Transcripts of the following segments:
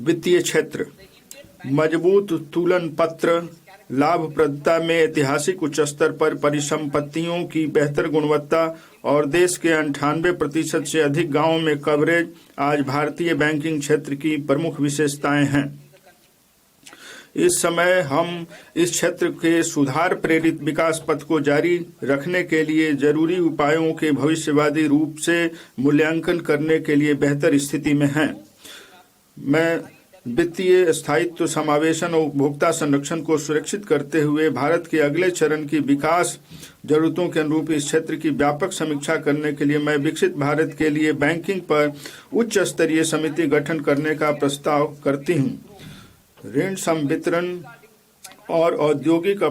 वित्तीय क्षेत्र मजबूत तुलन पत्र, लाभप्रदता में ऐतिहासिक उच्च स्तर पर, परिसंपत्तियों की बेहतर गुणवत्ता और देश के 98% से अधिक गांवों में कवरेज आज भारतीय बैंकिंग क्षेत्र की प्रमुख विशेषताएं हैं। इस समय हम इस क्षेत्र के सुधार प्रेरित विकास पथ को जारी रखने के लिए जरूरी उपायों के भविष्यवादी रूप से मूल्यांकन करने के लिए बेहतर स्थिति में हैं। मैं वित्तीय स्थायित्व, समावेशन और उपभोक्ता संरक्षण को सुरक्षित करते हुए भारत के अगले चरण की विकास जरूरतों के अनुरूप इस क्षेत्र की व्यापक समीक्षा करने के लिए मैं विकसित भारत के लिए बैंकिंग पर उच्च स्तरीय समिति गठन करने का प्रस्ताव करती हूँ। ऋण संवितरण और औद्योगिक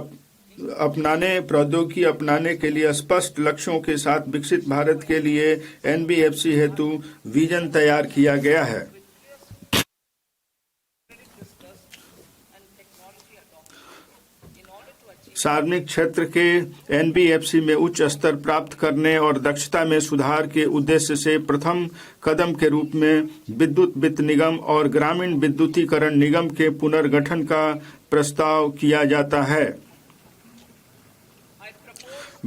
प्रौद्योगिकी अपनाने के लिए स्पष्ट लक्ष्यों के साथ विकसित भारत के लिए एनबीएफसी हेतु विजन तैयार किया गया है। सार्वजनिक क्षेत्र के एनबीएफसी में उच्च स्तर प्राप्त करने और दक्षता में सुधार के उद्देश्य से प्रथम कदम के रूप में विद्युत वित्त निगम और ग्रामीण विद्युतीकरण निगम के पुनर्गठन का प्रस्ताव किया जाता है।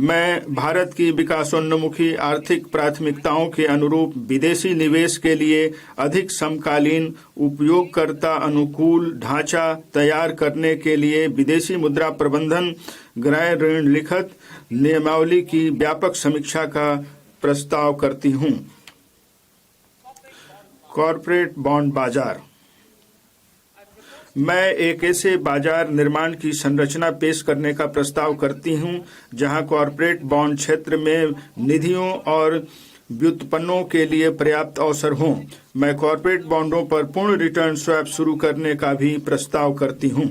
मैं भारत की विकासोन्मुखी आर्थिक प्राथमिकताओं के अनुरूप विदेशी निवेश के लिए अधिक समकालीन उपयोगकर्ता अनुकूल ढांचा तैयार करने के लिए विदेशी मुद्रा प्रबंधन गृह ऋण लिखित नियमावली की व्यापक समीक्षा का प्रस्ताव करती हूं। कॉर्पोरेट बॉन्ड बाजार मैं एक ऐसे बाजार निर्माण की संरचना पेश करने का प्रस्ताव करती हूं जहां कॉर्पोरेट बॉन्ड क्षेत्र में निधियों और व्युत्पन्नों के लिए पर्याप्त अवसर हों। मैं कॉर्पोरेट बॉन्डों पर पूर्ण रिटर्न स्वैप शुरू करने का भी प्रस्ताव करती हूं।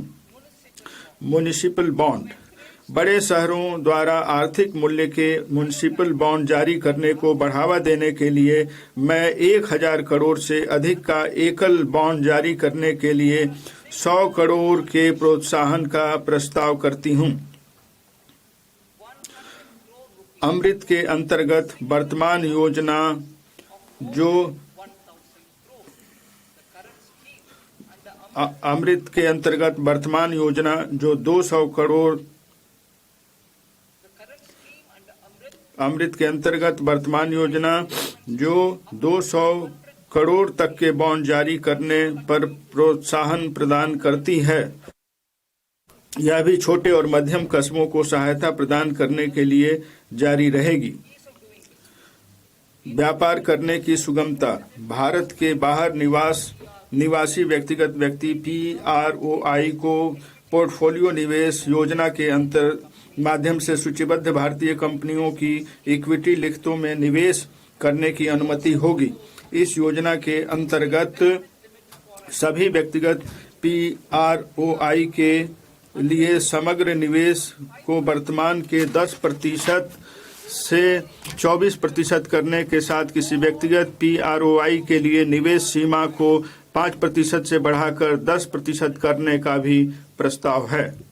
म्युनिसिपल बॉन्ड बड़े शहरों द्वारा आर्थिक मूल्य के म्युनिसिपल बॉन्ड जारी करने को बढ़ावा देने के लिए मैं 1000 करोड़ से अधिक का एकल बॉन्ड जारी करने के लिए 100 करोड़ के प्रोत्साहन का प्रस्ताव करती हूं। अमृत के अंतर्गत वर्तमान योजना जो 200 करोड़ अमृत के अंतर्गत वर्तमान योजना जो 200 करोड़ तक के बॉन्ड जारी करने पर प्रोत्साहन प्रदान करती है। यह भी छोटे और मध्यम कस्बों को सहायता प्रदान करने के लिए जारी रहेगी। व्यापार करने की सुगमता भारत के बाहर निवासी व्यक्तिगत व्यक्ति PROI को पोर्टफोलियो निवेश योजना के माध्यम से सूचीबद्ध भारतीय कंपनियों की इक्विटी लिखतों में निवेश करने की अनुमति होगी। इस योजना के अंतर्गत सभी व्यक्तिगत PROI के लिए समग्र निवेश को वर्तमान के 10% से 24% करने के साथ किसी व्यक्तिगत PROI के लिए निवेश सीमा को 5% से बढ़ाकर 10% करने का भी प्रस्ताव है।